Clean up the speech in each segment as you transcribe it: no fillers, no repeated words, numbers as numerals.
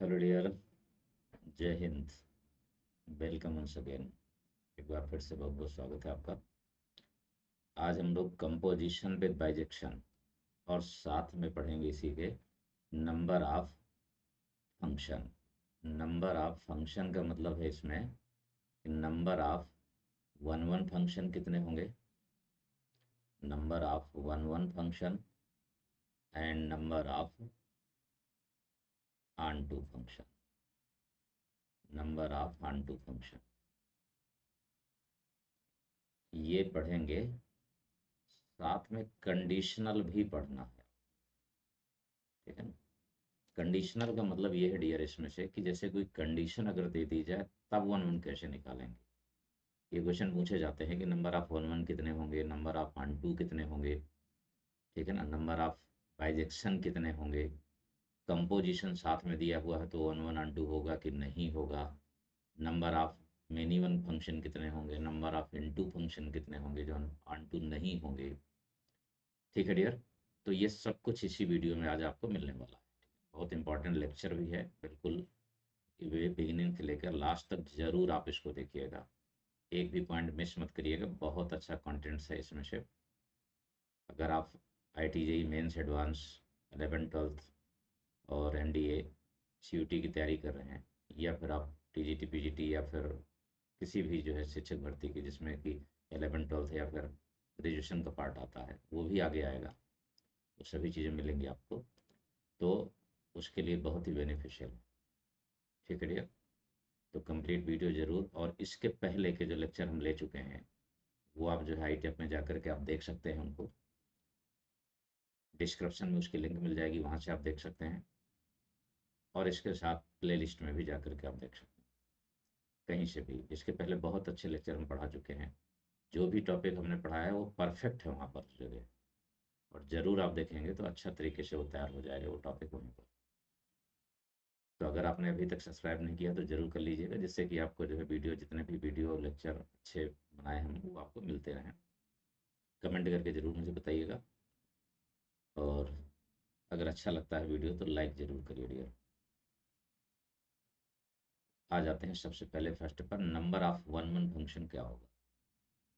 Hello dear, जय Hind. Welcome once again. एक बार फिर से बहुत बहुत स्वागत है आपका। आज हम लोग कंपोजिशन विद बाइजेक्शन और साथ में पढ़ेंगे इसी के number of function. Number of function का मतलब है इसमें number of one one function कितने होंगे, number of one one function and number of onto function. Number of onto function ये पढ़ेंगे, साथ में कंडीशनल भी पढ़ना है। ठीक है ना। कंडीशनल का मतलब ये है डियर इसमें से कि जैसे कोई कंडीशन अगर दे दी जाए तब वन वन कैसे निकालेंगे। ये क्वेश्चन पूछे जाते हैं कि नंबर ऑफ वन वन कितने होंगे, नंबर ऑफ वन टू कितने होंगे। ठीक है ना। नंबर ऑफ बाइजेक्शन कितने होंगे, कंपोजिशन साथ में दिया हुआ है तो वन वन वन टू होगा कि नहीं होगा। Number of many one function कितने होंगे, नंबर ऑफ इनटू फंक्शन कितने होंगे जो वन टू नहीं होंगे। ठीक है डियर। तो ये सब कुछ इसी वीडियो में आज आपको मिलने वाला है। बहुत इंपॉर्टेंट लेक्चर भी है बिल्कुल। वे बिगिनिंग से लेकर लास्ट तक जरूर आप इसको देखिएगा, एक भी पॉइंट मिस मत करिएगा। बहुत अच्छा कंटेंट्स है इसमें से। अगर आप IIT JEE mains advance 11th 12th और NDA CUT की तैयारी कर रहे हैं, या फिर आप TGT PGT या फिर किसी भी जो है शिक्षक भर्ती की जिसमें कि 11th 12th या फिर ग्रेजुएशन का पार्ट आता है वो भी आगे आएगा, वो सभी चीज़ें मिलेंगी आपको। तो उसके लिए बहुत ही बेनिफिशियल है। ठीक है डियर। तो कंप्लीट वीडियो ज़रूर, और इसके पहले के जो लेक्चर हम ले चुके हैं वो आप जो है ITF में जाकर के आप देख सकते हैं उनको। डिस्क्रिप्शन में उसकी लिंक मिल जाएगी, वहाँ से आप देख सकते हैं। और इसके साथ प्ले लिस्ट में भी जाकर के आप देख सकते हैं कहीं से भी। इसके पहले बहुत अच्छे लेक्चर हम पढ़ा चुके हैं। जो भी टॉपिक हमने पढ़ाया है वो परफेक्ट है वहाँ पर जगह, और ज़रूर आप देखेंगे तो अच्छा तरीके से वो तैयार हो जाएगा वो टॉपिक वहीं पर। तो अगर आपने अभी तक सब्सक्राइब नहीं किया तो ज़रूर कर लीजिएगा, जिससे कि आपको जो है वीडियो, जितने भी वीडियो लेक्चर अच्छे बनाए हम वो आपको मिलते रहें। कमेंट करके ज़रूर मुझे बताइएगा, और अगर अच्छा लगता है वीडियो तो लाइक ज़रूर करिए डियर। आ जाते हैं सबसे पहले फर्स्ट पर, number of one one function क्या होगा।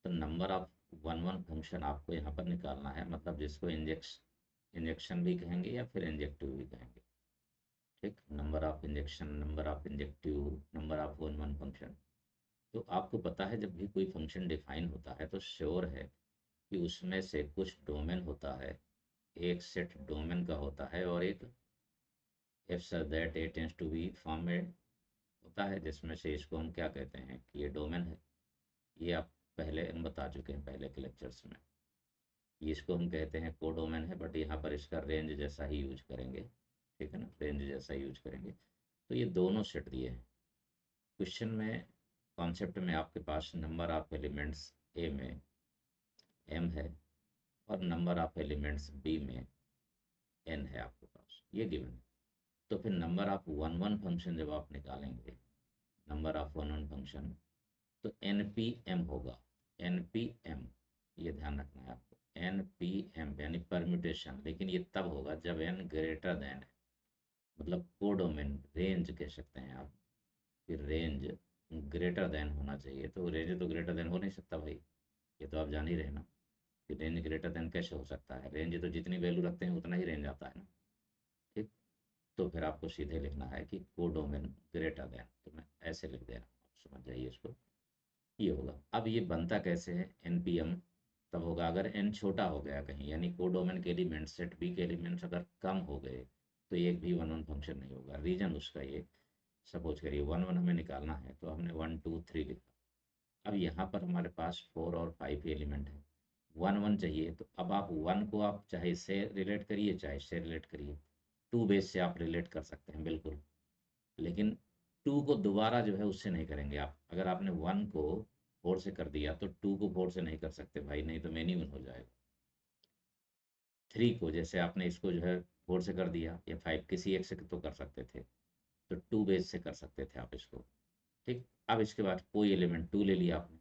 तो number of one one function आपको यहाँ पर निकालना है, मतलब जिसको इंजेक्शन भी कहेंगे या फिर इंजेक्टिव भी कहेंगे। ठीक, number of injection, number of injective, number of one one function. तो आपको पता है जब भी कोई फंक्शन डिफाइन होता है तो श्योर है कि उसमें से कुछ डोमेन होता है, एक सेट डोमेन का होता है, और एक if sir that a tends to be form में होता है, जिसमें से इसको हम क्या कहते हैं कि ये डोमेन है। ये आप पहले हम बता चुके हैं पहले के लेक्चर्स में। ये इसको हम कहते हैं कोडोमेन है, बट यहाँ पर इसका रेंज जैसा ही यूज करेंगे। ठीक है ना, रेंज जैसा यूज करेंगे। तो ये दोनों सेट दिए हैं क्वेश्चन में। कॉन्सेप्ट में आपके पास नंबर ऑफ एलिमेंट्स ए में m है, और नंबर ऑफ एलिमेंट्स बी में n है आपके पास, ये गिवन है। तो फिर number of one one function जब आप निकालेंगे, number of one one function, तो NPM होगा। NPM, ये ध्यान रखना है आपको। NPM यानी परम्यूटेशन, लेकिन ये तब होगा जब n ग्रेटर देन है, मतलब कोडोमेन रेंज कह सकते हैं आप। फिर रेंज ग्रेटर देन होना चाहिए, तो रेंज तो ग्रेटर देन हो नहीं सकता भाई, ये तो आप जान ही रहे ना कि रेंज ग्रेटर देन कैसे हो सकता है। रेंज तो जितनी वैल्यू रखते हैं उतना ही रेंज आता है ना। ठीक, तो फिर आपको सीधे लिखना है कि कोडोमेन ग्रेटर देन, तो मैं ऐसे लिख दे रहा हूँ, समझ जाइए इसको। ये होगा। अब ये बनता कैसे है, NPM तब होगा अगर n छोटा हो गया कहीं, यानी कोडोमेन के एलिमेंट सेट बी के एलिमेंट्स अगर कम हो गए तो एक भी वन वन फंक्शन नहीं होगा। रीजन उसका ये, सपोज करिए वन वन हमें निकालना है तो हमने 1 2 3 लिखा। अब यहाँ पर हमारे पास 4 और 5 एलिमेंट है, वन वन चाहिए, तो अब आप वन को आप चाहे इससे रिलेट करिए चाहे इससे रिलेट करिए, टू बेस से आप रिलेट कर सकते हैं बिल्कुल, लेकिन टू को दोबारा जो है उससे नहीं करेंगे आप। अगर आपने वन को फोर से कर दिया तो टू को फोर से नहीं कर सकते भाई, नहीं तो मेनी वन हो जाएगा। थ्री को जैसे आपने इसको जो है फोर से कर दिया, या फाइव किसी एक से तो कर सकते थे, तो टू बेस से कर सकते थे आप इसको। ठीक, अब इसके बाद कोई एलिमेंट टू ले लिया आपने,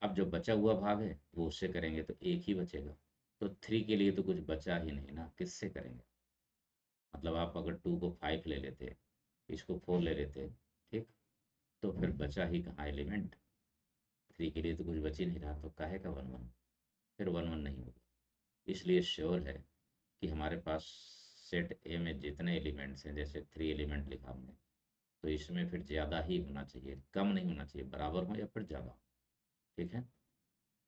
अब जो बचा हुआ भाग है वो उससे करेंगे तो एक ही बचेगा। तो थ्री के लिए तो कुछ बचा ही नहीं ना, किससे करेंगे। मतलब आप अगर टू को फाइव ले लेते इसको 4 ले लेते, ठीक, तो फिर बचा ही कहाँ एलिमेंट, 3 के लिए तो कुछ बच ही नहीं रहा, तो काहे का 1 1, फिर 1 1 नहीं होगा। इसलिए श्योर है कि हमारे पास सेट ए में जितने एलिमेंट्स हैं, जैसे 3 एलिमेंट लिखा हमने, तो इसमें फिर ज़्यादा ही होना चाहिए, कम नहीं होना चाहिए, बराबर हो या फिर ज़्यादा, ठीक है।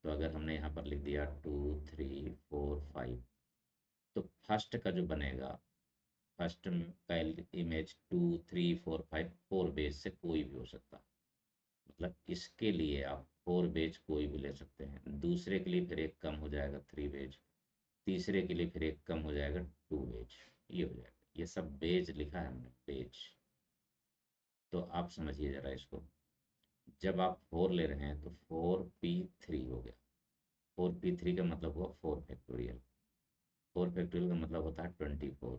तो अगर हमने यहाँ पर लिख दिया 2 3 4 5, तो फर्स्ट का जो बनेगा, फर्स्ट का इमेज 2 3 4 5 4 बेस से कोई भी हो सकता है, मतलब इसके लिए आप 4 बेज कोई भी ले सकते हैं, दूसरे के लिए फिर एक कम हो जाएगा 3 बेज, तीसरे के लिए फिर एक कम हो जाएगा 2 बेज, ये हो जाएगा। ये सब बेज लिखा है हमने, बेज। तो आप समझिए ज़रा इसको, जब आप 4 ले रहे हैं तो 4p3 हो गया, 4p3 का मतलब हुआ 4 फैक्टोरियल, 4 फैक्टोरियल का मतलब होता है 24।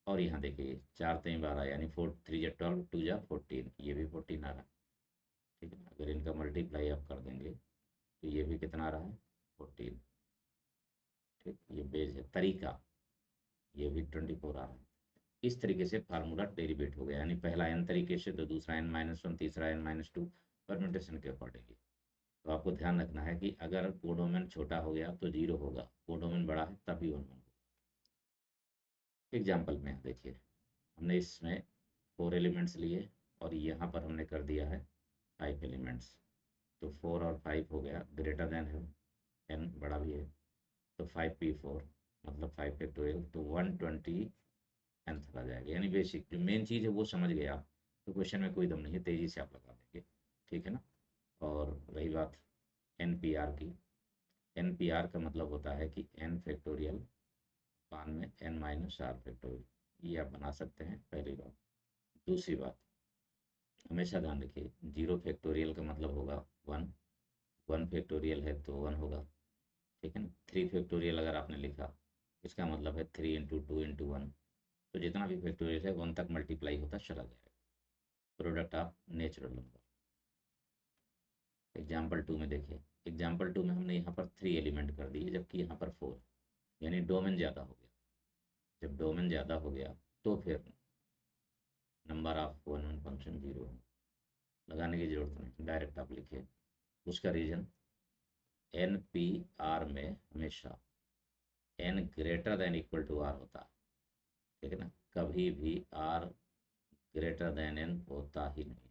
और यहाँ देखिए 4 3 12, यानी 4 3 या 12, 2 या 14, ये भी 14 आ रहा है, ठीक है। अगर इनका मल्टीप्लाई आप कर देंगे तो ये भी कितना आ रहा है, 14, ठीक। ये बेज है तरीका, ये भी 24 आ रहा है। इस तरीके से फार्मूला डेरिवेट हो गया, यानी पहला n तरीके से, तो दूसरा n-1, तीसरा n-2, परम्यूटेशन के अकॉर्डिंगली। तो आपको ध्यान रखना है कि अगर कोडोमेन छोटा हो गया तो 0 होगा, कोडोमेन बड़ा है तभी 1 होगा। एग्जाम्पल में देखिए, हमने इसमें 4 एलिमेंट्स लिए और यहाँ पर हमने कर दिया है 5 एलिमेंट्स, तो 4 और 5 हो गया, ग्रेटर देन है, n बड़ा भी है, तो 5p4 मतलब 5 फैक्टोरियल, तो 120 आंसर आ जाएगा। यानी बेसिक जो मेन चीज़ है वो समझ गया तो क्वेश्चन में कोई दम नहीं है, तेज़ी से आप लगा देंगे, ठीक है ना। और रही बात NPR की, NPR का मतलब होता है कि n फैक्टोरियल पान में n-r फैक्टोरियल, ये आप बना सकते हैं, पहली बात। दूसरी बात, हमेशा ध्यान रखिए, 0 फैक्टोरियल का मतलब होगा 1, 1 फैक्टोरियल है तो 1 होगा, ठीक है ना। 3 फैक्टोरियल अगर आपने लिखा, इसका मतलब है 3 इंटू 2 इंटू 1, तो जितना भी फैक्टोरियल है 1 तक मल्टीप्लाई होता चला जाएगा, product of natural number. Example 2 में देखिए, एग्जाम्पल 2 में हमने यहाँ पर 3 एलिमेंट कर दिए, जबकि यहाँ पर 4, यानी डोमेन ज़्यादा हो गया। जब डोमेन ज़्यादा हो गया तो फिर number of one one function 0 है, लगाने की जरूरत नहीं, डायरेक्ट आप लिखिए। उसका रीजन, NPR में हमेशा n greater than equal to r होता है, ठीक है ना, कभी भी r ग्रेटर देन n होता ही नहीं,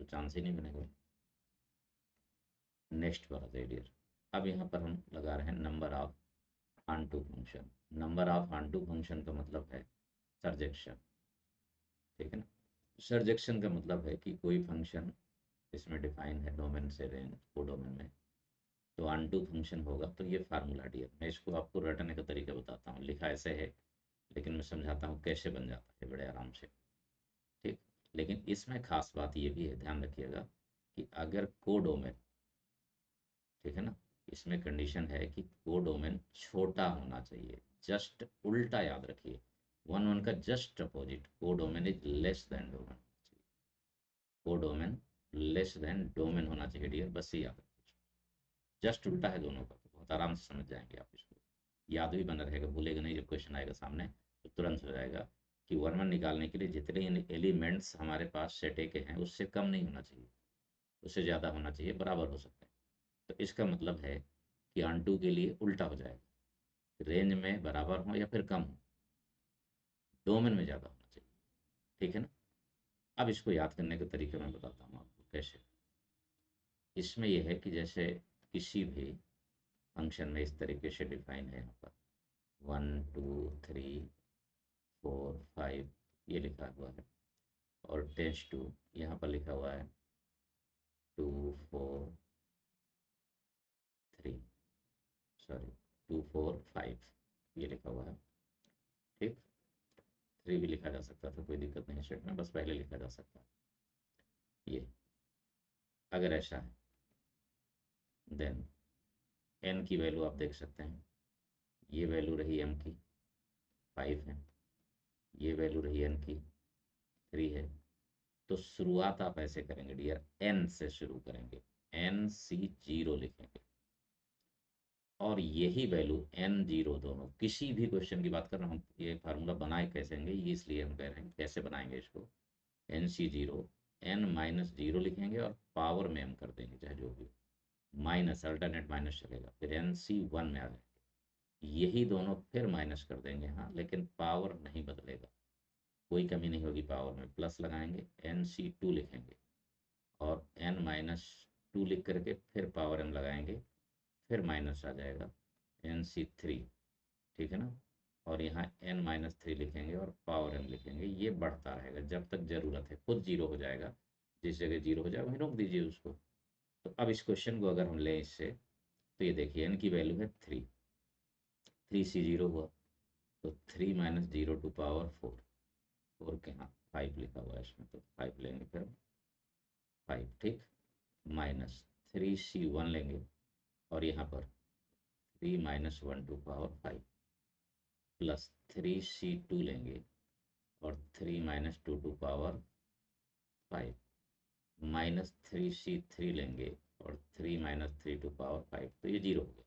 तो चांस ही नहीं बनेगा। नेक्स्ट पर आते डियर, अब यहाँ पर हम लगा रहे हैं number of onto function. Number of onto function का मतलब है सर्जेक्शन, ठीक है ना। सर्जेक्शन का मतलब है कि कोई फंक्शन इसमें डिफाइन है डोमेन से रेंज को डोमेन में, तो ऑनटू फंक्शन होगा। तो ये फार्मूला डियर, मैं इसको आपको रटने का तरीका बताता हूँ, लिखा ऐसे है लेकिन मैं समझाता हूँ कैसे बन जाता है बड़े आराम से, ठीक। लेकिन इसमें खास बात ये भी है, ध्यान रखिएगा कि अगर कोडोमेन, ठीक है ना, इसमें कंडीशन है कि कोडोमेन छोटा होना चाहिए, जस्ट उल्टा याद रखिए, 1 1 का just opposite, codomain is less than domain, codomain less than domain होना चाहिए डियर, बस ये याद रखिए, जस्ट उल्टा है दोनों का, तो बहुत आराम से समझ जाएंगे आप इसको, याद भी बना रहेगा, भूलेगा नहीं, जब क्वेश्चन आएगा सामने तो तुरंत हो जाएगा कि 1 1 निकालने के लिए जितने एलिमेंट्स हमारे पास सेट ए के हैं उससे कम नहीं होना चाहिए, उससे ज़्यादा होना चाहिए, बराबर हो सकता है। तो इसका मतलब है कि ऑन2 के लिए उल्टा हो जाएगा, रेंज में बराबर हो या फिर कम हो, डोमेन में ज़्यादा होना चाहिए, ठीक है ना। अब इसको याद करने का तरीका मैं बताता हूँ आपको कैसे। इसमें यह है कि जैसे किसी भी फंक्शन में इस तरीके से डिफाइन है, यहाँ पर 1 2 3 4 5 ये लिखा हुआ है, और टेंस टू यहाँ पर लिखा हुआ है 2 4 3, सॉरी 2 4 5 ये लिखा हुआ है, ठीक। 3 भी लिखा जा सकता था, कोई दिक्कत नहीं सेट में, बस पहले लिखा जा सकता है ये। अगर ऐसा है देन n की वैल्यू आप देख सकते हैं, ये वैल्यू रही m की 5 है, ये वैल्यू रही n की 3 है। तो शुरुआत आप ऐसे करेंगे डियर, n से शुरू करेंगे, NC0 लिखेंगे, और यही वैल्यू n जीरो दोनों, किसी भी क्वेश्चन की बात कर रहे हैं हम, ये फार्मूला बनाए कैसे होंगे, ये इसलिए हम कह रहे हैं कैसे बनाएंगे इसको। N C zero, n minus zero लिखेंगे और पावर में हम कर देंगे चाहे जो भी, माइनस अल्टरनेट माइनस चलेगा, फिर एन सी वन में आ जाएंगे, यही दोनों फिर माइनस कर देंगे, हाँ लेकिन पावर नहीं बदलेगा, कोई कमी नहीं होगी पावर में, प्लस लगाएंगे, एन सी टू लिखेंगे और n माइनस टू लिख करके फिर पावर m लगाएंगे, फिर माइनस आ जाएगा एन सी थ्री, ठीक है ना, और यहाँ n माइनस थ्री लिखेंगे और पावर m लिखेंगे, ये बढ़ता रहेगा जब तक ज़रूरत है, खुद जीरो हो जाएगा, जिस जगह जीरो हो जाए वहीं रोक दीजिए उसको। तो अब इस क्वेश्चन को अगर हम लें इससे, तो ये देखिए n की वैल्यू है थ्री, थ्री सी जीरो हुआ, तो three minus zero two power four, four के यहाँ फाइव लिखा हुआ है इसमें, तो फाइव लेंगे फिर, फाइव ठीक, माइनस थ्री सी वन लेंगे और यहाँ पर three minus one two power five, plus three C two लेंगे और three minus two to power five, minus three C three लेंगे और three minus three two power five, तो ये जीरो हो गया,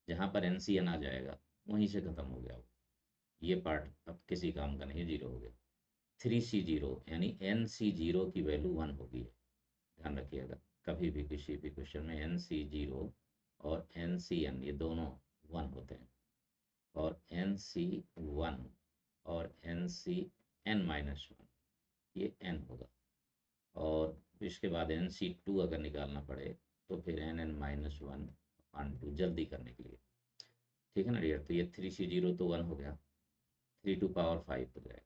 जहाँ पर एन सी एन आ जाएगा वहीं से ख़त्म हो गया वो, ये पार्ट अब किसी काम का नहीं, जीरो हो गया। थ्री सी जीरो यानी एन सी जीरो की वैल्यू वन होगी, ध्यान रखिएगा, कभी भी किसी भी क्वेश्चन में एन सी जीरो और एन सी एन ये दोनों वन होते हैं, और एन सी वन और n C n minus one ये एन होगा, और इसके बाद एन सी टू अगर निकालना पड़े तो फिर n n minus one on two, जल्दी करने के लिए, ठीक है ना डियर। तो ये थ्री सी जीरो तो वन हो गया, थ्री टू पावर फाइव हो जाएगा,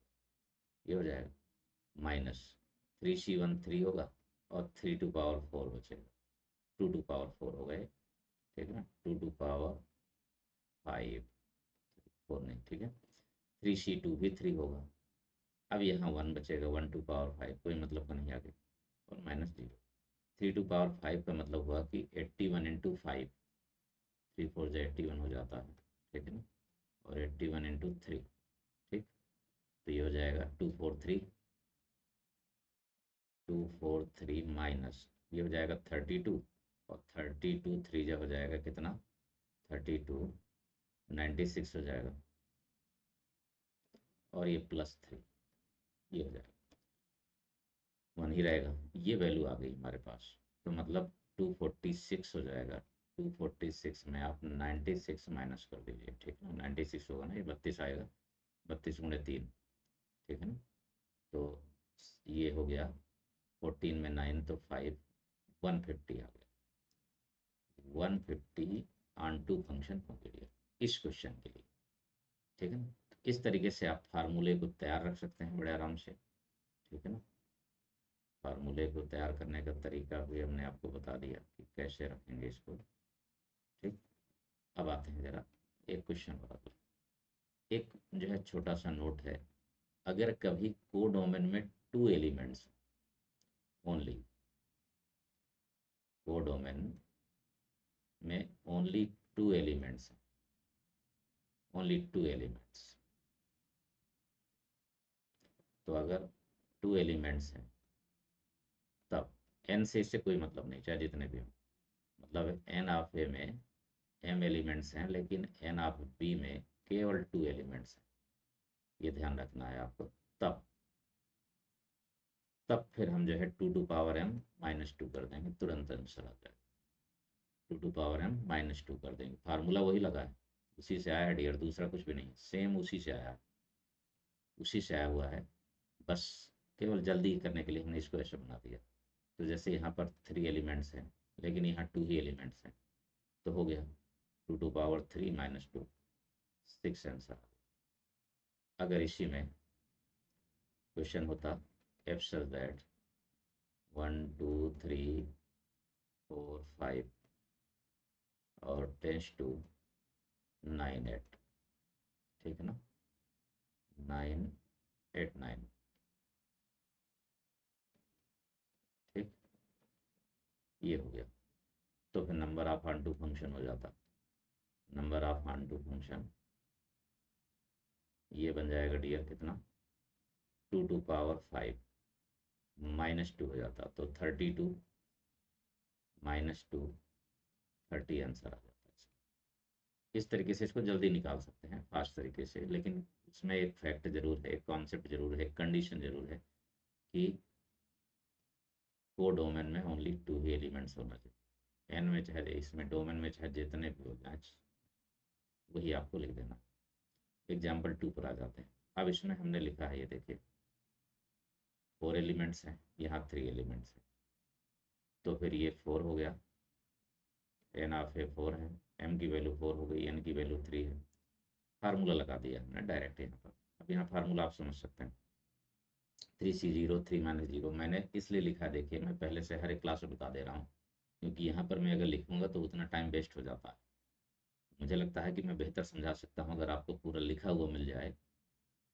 ये हो जाएगा, minus three C one three होगा और थ्री टू पावर फोर बचेगा, टू टू पावर फोर हो गए, ठीक है ना, two to power five, four नहीं, ठीक है, थ्री सी टू भी थ्री होगा, अब यहाँ वन बचेगा, वन टू पावर फाइव कोई मतलब का नहीं आगे, और minus zero, three two power five का मतलब हुआ कि eighty one into five, three four जो एट्टी वन हो जाता है, ठीक है ना, और एट्टी वन इंटू थ्री, ठीक, तो ये हो जाएगा two four three, two four three minus ये हो जाएगा थर्टी टू, और थर्टी टू थ्री जब हो जाएगा कितना, थर्टी टू, नाइन्टी सिक्स हो जाएगा, और ये प्लस थ्री, ये हो जाएगा, वन ही रहेगा, ये वैल्यू आ गई हमारे पास, तो मतलब 246 हो जाएगा, 246 में आप 96 माइनस कर दीजिए, ठीक है ना, 96 होगा ना, ये 32 आएगा, 32 गुणे तीन, ठीक है ना, तो ये हो गया 14 में 9 तो 5, 150 आ गया, 150 ऑन टू फंक्शन हो गया इस क्वेश्चन के लिए, ठीक है ना। तो इस तरीके से आप फार्मूले को तैयार रख सकते हैं बड़े आराम से, ठीक है ना, फार्मूले को तैयार करने का तरीका भी हमने आपको बता दिया कि कैसे रखेंगे इसको, ठीक। अब आते हैं जरा एक क्वेश्चन पर, एक जो है छोटा सा नोट है, अगर कभी कोडोमेन में टू एलिमेंट्स ओनली, कोडोमेन में only two elements, only two elements, तो अगर टू एलिमेंट्स हैं तब एन से इससे कोई मतलब नहीं, चाहे जितने भी हों, मतलब एन ऑफ ए में एम एलिमेंट्स हैं लेकिन एन ऑफ बी में केवल टू एलिमेंट्स हैं, ये ध्यान रखना है आपको। तब तब फिर हम जो है two to power M minus two कर देंगे, तुरंत आंसर आ जाएगा, two to power M minus two कर देंगे, फार्मूला वही लगा है, उसी से आया है डियर, दूसरा कुछ भी नहीं, सेम उसी से आया है, उसी से आया हुआ है, बस केवल जल्दी करने के लिए हमने इसको ऐसे बना दिया। तो जैसे यहाँ पर थ्री एलिमेंट्स हैं लेकिन यहाँ टू ही एलिमेंट्स हैं, तो हो गया two to power three minus two, six answer. अगर इसी में क्वेश्चन होता F such that one two three four five और टेंस टू नाइन एट, ठीक है ना, नाइन एट नाइन, ठीक, ये हो गया, तो फिर नंबर ऑफ ऑन फंक्शन हो जाता, नंबर ऑफ ऑन फंक्शन ये बन जाएगा डियर कितना, two to power five minus two हो जाता, तो thirty two minus two, thirty answer आ जाता है, इस तरीके से इसको जल्दी निकाल सकते हैं, फास्ट तरीके से, लेकिन उसमें एक फैक्ट जरूर है, एक कॉन्सेप्ट जरूर है, एक कंडीशन जरूर है कि वो डोमेन में ओनली 2 ही एलिमेंट्स होना चाहिए। एन में चाहे इसमें डोमेन में चाहे जितने भी हो जाए वही आपको लिख देना। एग्जाम्पल 2 पर आ जाते हैं। अब इसमें हमने लिखा है, ये देखिए 4 एलिमेंट्स हैं, यहाँ 3 एलिमेंट्स हैं, तो फिर ये 4 हो गया, एन ऑफ ए 4 है, एम की वैल्यू 4 हो गई, एन की वैल्यू 3 है। फार्मूला लगा दिया हमने डायरेक्ट यहाँ पर। अब यहाँ फार्मूला आप समझ सकते हैं, 3C0 3 - 0 मैंने इसलिए लिखा है, देखिए मैं पहले से हर एक क्लास में बता दे रहा हूँ, क्योंकि यहाँ पर मैं अगर लिखूंगा तो उतना टाइम वेस्ट हो जाता है। मुझे लगता है कि मैं बेहतर समझा सकता हूँ अगर आपको पूरा लिखा हुआ मिल जाए,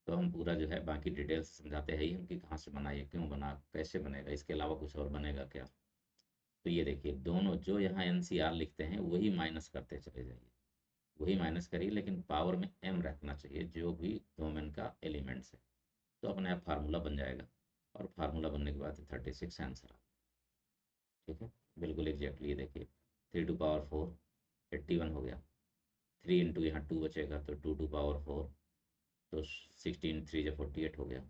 तो हम पूरा जो है बाकी डिटेल्स समझाते हैं ही हम कि कहाँ से बना, ये क्यों बना, कैसे बनेगा, इसके अलावा कुछ और बनेगा क्या। तो ये देखिए दोनों जो यहाँ NCR लिखते हैं वही माइनस करते चले जाइए, वही माइनस करिए, लेकिन पावर में m रखना चाहिए जो भी डोमेन का एलिमेंट्स है। तो अपने आप फार्मूला बन जाएगा, और फार्मूला बनने के बाद 36 आंसर आ, ठीक है, बिल्कुल एग्जैक्टली। ये देखिए 3 to the power 4 81 हो गया, 3 इंटू यहाँ 2 बचेगा तो 2 to the power 4, तो 16 3 × 48 हो गया,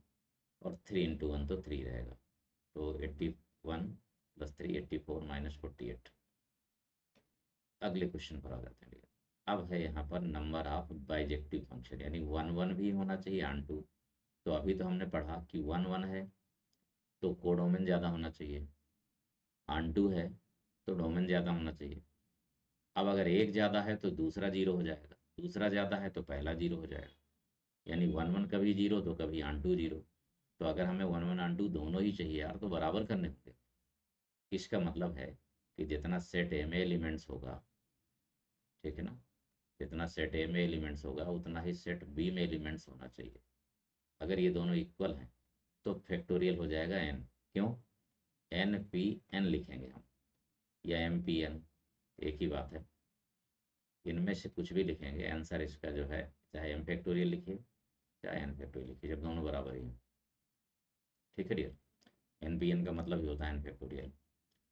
और 3 इंटू 1 तो 3 रहेगा, तो 81 + 3 84 - 48। अगले क्वेश्चन पर आ जाते हैं भैया। अब है यहाँ पर नंबर ऑफ बाइजेक्टिव फंक्शन, यानी 1 1 भी होना चाहिए ऑन टू। तो अभी तो हमने पढ़ा कि 1 1 है तो कोडोमेन ज़्यादा होना चाहिए, ऑन टू है तो डोमेन ज़्यादा होना चाहिए। अब अगर एक ज़्यादा है तो दूसरा जीरो हो जाएगा, दूसरा ज़्यादा है तो पहला जीरो हो जाएगा, यानी 1 1 कभी जीरो तो कभी ऑन टू जीरो। तो अगर हमें 1 1 ऑन टू दोनों ही चाहिए यार, तो बराबर करने होंगे। इसका मतलब है कि जितना सेट ए में एलिमेंट्स होगा, ठीक है ना, जितना सेट ए में एलिमेंट्स होगा उतना ही सेट बी में एलिमेंट्स होना चाहिए। अगर ये दोनों इक्वल हैं तो फैक्टोरियल हो जाएगा n। क्यों? NP n लिखेंगे हम, या MPn, एक ही बात है। इनमें से कुछ भी लिखेंगे, आंसर इसका जो है चाहे m फैक्टोरियल लिखिए चाहे n फैक्टोरियल लिखिए, जब दोनों बराबर ही हैं। ठीक है डियर, NPn का मतलब ही होता है n फैक्टोरियल।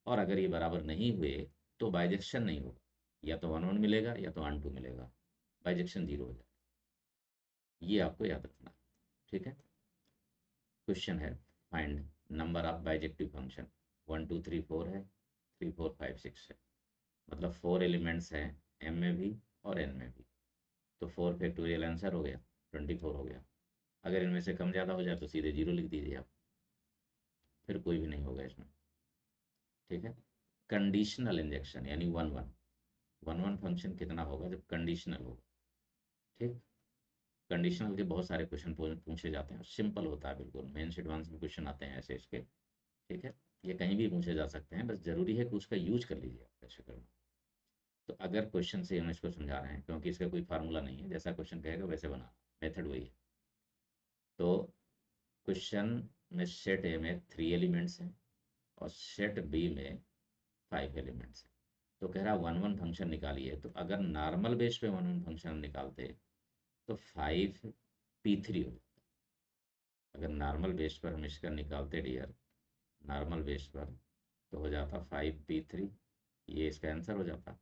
और अगर ये बराबर नहीं हुए तो बाइजेक्शन नहीं होगा, या तो 1 1 मिलेगा या तो 1 2 मिलेगा, बाइजेक्शन 0 हो जाएगा। ये आपको याद रखना है, ठीक है। क्वेश्चन है, find number of bijective function. 1 2 3 4 है, 3 4 5 6 है, मतलब 4 एलिमेंट्स हैं m में भी और n में भी। तो 4 फैक्टोरियल आंसर हो गया, 24 हो गया। अगर इनमें से कम ज़्यादा हो जाए तो सीधे 0 लिख दीजिए आप, फिर कोई भी नहीं होगा इसमें, ठीक है। कंडीशनल इंजेक्शन यानी 1 1 1 1 फंक्शन कितना होगा जब कंडीशनल होगा, ठीक। कंडीशनल के बहुत सारे क्वेश्चन पूछे जाते हैं, सिंपल होता है बिल्कुल, मेंस एडवांस में क्वेश्चन आते हैं ऐसे इसके, ठीक है। ये कहीं भी पूछे जा सकते हैं, बस जरूरी है कि उसका यूज कर लीजिए आप कैसे करना। तो अगर क्वेश्चन से हम इसको समझा रहे हैं, क्योंकि इसका कोई फार्मूला नहीं है, जैसा क्वेश्चन कहेगा वैसे बना, मेथड वही है। तो क्वेश्चन में सेट ए में 3 एलिमेंट्स हैं और सेट बी में 5 एलिमेंट्स हैं। तो कह रहा 1 1 फंक्शन निकालिए, तो अगर नॉर्मल बेस पे 1 1 फंक्शन निकालते तो 5p3 हो जाता। अगर नॉर्मल बेस पर हम इसका निकालते डियर, नॉर्मल बेस पर, तो हो जाता 5p3, ये इसका आंसर हो जाता।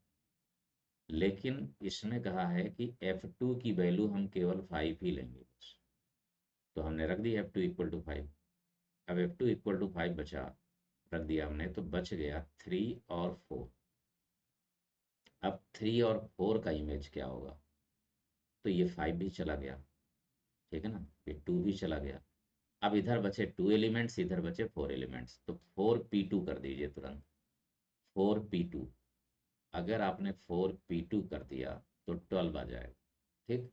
लेकिन इसमें कहा है कि f2 की वैल्यू हम केवल 5 ही लेंगे बस, तो हमने रख दी f2 = 5। अब f2 = 5 बचा, रख दिया हमने, तो बच गया 3 और 4। अब 3 और 4 का इमेज क्या होगा, तो ये 5 भी चला गया, ठीक है ना, ये 2 भी चला गया। अब इधर बचे 2 एलिमेंट्स, इधर बचे 4 एलिमेंट्स, तो 4p2 कर दीजिए तुरंत, 4p2। अगर आपने 4p2 कर दिया तो 12 आ जाएगा, ठीक।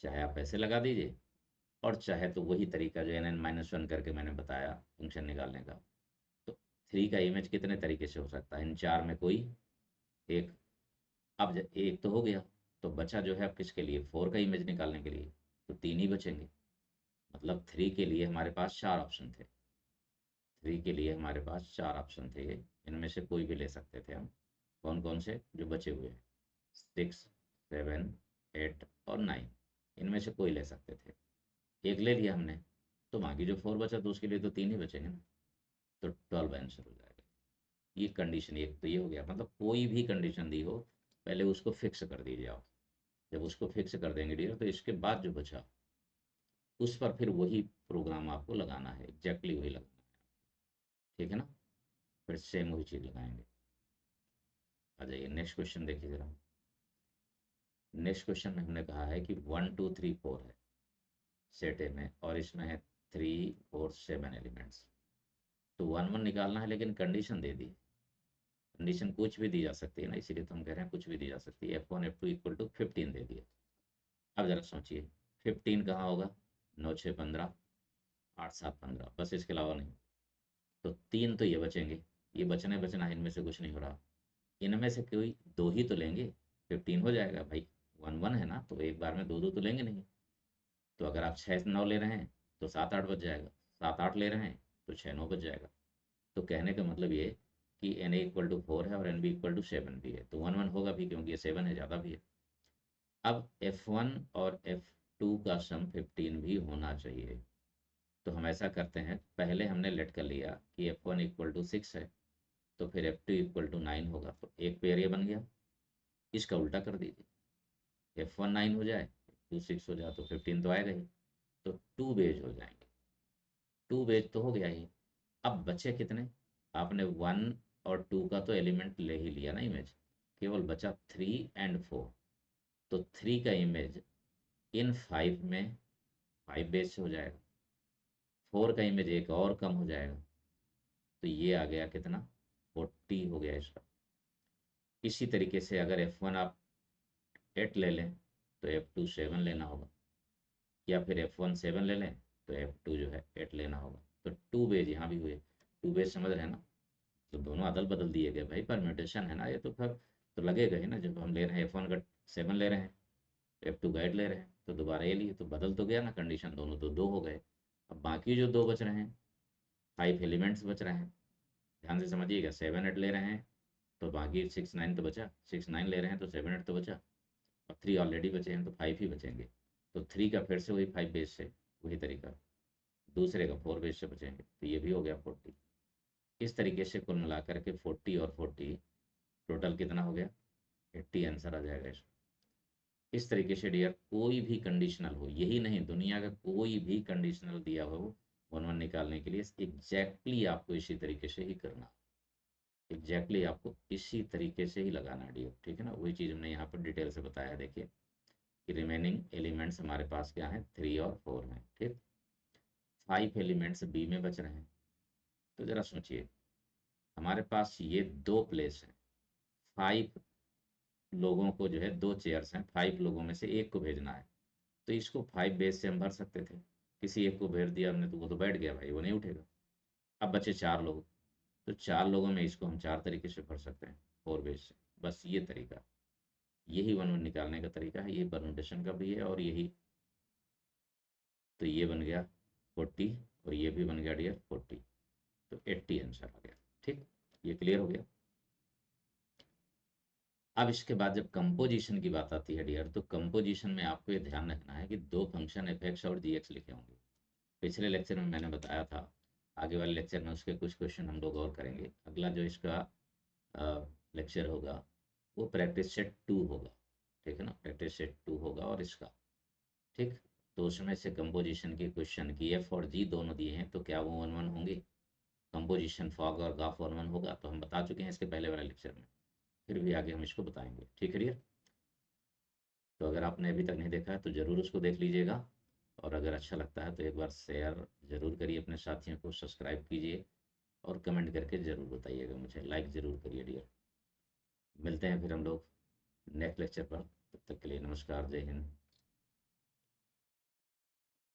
चाहे आप ऐसे लगा दीजिए, और चाहे तो वही तरीका जो n-1 करके मैंने बताया फंक्शन निकालने का। तो 3 का इमेज कितने तरीके से हो सकता है, इन 4 में कोई एक। अब एक तो हो गया, तो बचा जो है अब किसके लिए, 4 का इमेज निकालने के लिए, तो 3 ही बचेंगे। मतलब 3 के लिए हमारे पास 4 ऑप्शन थे, 3 के लिए हमारे पास 4 ऑप्शन थे, इनमें से कोई भी ले सकते थे हम। कौन कौन से जो बचे हुए हैं, 6 7 8 और 9, इनमें से कोई ले सकते थे। एक ले लिया हमने, तो बाकी जो 4 बचा तो उसके लिए तो 3 ही बचेंगे ना, तो 12 आंसर हो जाएगा। ये कंडीशन एक तो ये हो गया, मतलब कोई भी कंडीशन दी हो पहले उसको फिक्स कर दीजिए आप, जब उसको फिक्स कर देंगे डियर, तो इसके बाद जो बचा उस पर फिर वही प्रोग्राम आपको लगाना है, एग्जैक्टली वही लगाना है। ठीक है ना, फिर सेम वही चीज़ लगाएंगे। आ जाइए नेक्स्ट क्वेश्चन देखिए जरा। नेक्स्ट क्वेश्चन में हमने कहा है कि 1 2 3 4 है सेट ए में, और इसमें है 3 4 7 एलिमेंट्स। तो 1 1 निकालना है, लेकिन कंडीशन दे दी। कंडीशन कुछ भी दी जा सकती है ना, इसीलिए तो हम कह रहे हैं कुछ भी दी जा सकती है। F1 F2 इक्वल टू 15 दे दिया। अब जरा सोचिए 15 कहाँ होगा, 9 6 15, 8 7 15, बस इसके अलावा नहीं। तो तीन तो ये बचेंगे, ये बचने बचना इनमें से कुछ नहीं हो रहा। इनमें से कोई दो ही तो लेंगे, 15 हो जाएगा भाई। 1 1 है ना, तो एक बार में दो दो तो लेंगे नहीं। तो अगर आप 6 9 ले रहे हैं तो 7 8 बच जाएगा, 7 8 ले रहे हैं तो 6 9 बच जाएगा। तो कहने का मतलब ये कि एन ए इक्वल टू 4 है और एन बी इक्वल टू 7 भी है, तो 1 1 होगा भी, क्योंकि ये 7 है, ज़्यादा भी है। अब F1 और F2 का सम 15 भी होना चाहिए। तो हम ऐसा करते हैं, पहले हमने लेट कर लिया कि F1 इक्वल टू 6 है, तो फिर F2 इक्वल टू 9 होगा, तो एक पेयर ये बन गया। इसका उल्टा कर दीजिए, F1 9 हो जाए, F2 6 हो जाए, तो 15 तो आएगा ही। तो टू बेज हो जाएंगे, टू बेज तो हो गया ही। अब बचे कितने, आपने 1 और 2 का तो एलिमेंट ले ही लिया ना इमेज, केवल बचा 3 एंड 4। तो 3 का इमेज इन 5 में 5 बेस से हो जाएगा, 4 का इमेज एक और कम हो जाएगा, तो ये आ गया कितना, 40 हो गया इसका। इसी तरीके से अगर F1 आप 8 ले लें तो F2 7 लेना होगा, या फिर F1 7 ले लें तो F2 जो है 8 लेना होगा। तो टू बेज यहाँ भी हुए, टू बेज समझ रहे हैं ना, तो दोनों अदल बदल दिए गए भाई, परम्यूटेशन है ना ये, तो फिर तो लगेगा ही ना। जब हम ले रहे हैं F1 का 7 ले रहे हैं, F2 का 8 ले रहे हैं, तो दोबारा ये लिए तो बदल तो गया ना कंडीशन, दोनों तो दो हो गए। अब बाकी जो दो बच रहे हैं, 5 एलिमेंट्स बच रहे हैं, ध्यान से समझिएगा। 7 8 ले रहे हैं तो बाकी 6 9 तो बचा, 6 9 ले रहे हैं तो 7 8 तो बचा, और 3 ऑलरेडी बचे हैं तो 5 ही बचेंगे। तो 3 का फिर से वही 5 बेस से वही तरीका, दूसरे का 4 बेस से बचेंगे, तो ये भी हो गया 40। इस तरीके से कुल मिलाकर के 40 और 40 टोटल कितना हो गया, 80 आंसर आ जाएगा इसका। इस तरीके से डियर कोई भी कंडीशनल हो, यही नहीं दुनिया का कोई भी कंडीशनल दिया हो 1 1 निकालने के लिए, एग्जैक्टली आपको इसी तरीके से ही करना, एग्जैक्टली आपको इसी तरीके से ही लगाना डियर। ठीक है ना, वही चीज़ हमने यहाँ पर डिटेल से बताया है। देखिए कि रिमेनिंग एलिमेंट्स हमारे पास क्या हैं, 3 और 4 हैं। ठीक, 5 एलिमेंट्स बी में बच रहे हैं। तो ज़रा सोचिए, हमारे पास ये दो प्लेस हैं, 5 लोगों को जो है, दो चेयर्स हैं, 5 लोगों में से एक को भेजना है, तो इसको 5 बेस से हम भर सकते थे। किसी एक को भेज दिया हमने तो वो तो बैठ गया भाई, वो नहीं उठेगा। अब बचे 4 लोग, तो 4 लोगों में इसको हम 4 तरीके से भर सकते हैं, 4 बेस से। बस ये तरीका, यही 1 1 निकालने का तरीका है, ये परमुटेशन का भी है, और यही। तो ये बन गया 40 और ये भी बन गया डियर 40, तो 80 आंसर आ गया। ठीक, ये क्लियर हो गया। अब इसके बाद जब कंपोजिशन की बात आती है डियर, तो कंपोजिशन में आपको ये ध्यान रखना है कि दो फंक्शन एफ और जी लिखे होंगे। पिछले लेक्चर में मैंने बताया था, आगे वाले लेक्चर में उसके कुछ क्वेश्चन हम लोग और करेंगे। अगला जो इसका लेक्चर होगा वो प्रैक्टिस सेट 2 होगा। ठीक है ना, प्रैक्टिस सेट 2 होगा और इसका। ठीक, तो उसमें से कंपोजिशन के क्वेश्चन की एफ और जी दोनों दिए हैं, तो क्या वो 1 1 होंगे। कंपोजिशन फॉग और गाफ 1 1 होगा, तो हम बता चुके हैं इसके पहले वाले लेक्चर में, फिर भी आगे हम इसको बताएंगे। ठीक है डियर, तो अगर आपने अभी तक नहीं देखा है तो ज़रूर उसको देख लीजिएगा, और अगर अच्छा लगता है तो एक बार शेयर ज़रूर करिए अपने साथियों को, सब्सक्राइब कीजिए, और कमेंट करके ज़रूर बताइएगा मुझे, लाइक ज़रूर करिए डियर। मिलते हैं फिर हम लोग नेक्स्ट लेक्चर पर, तब तक के लिए नमस्कार, जय हिंद।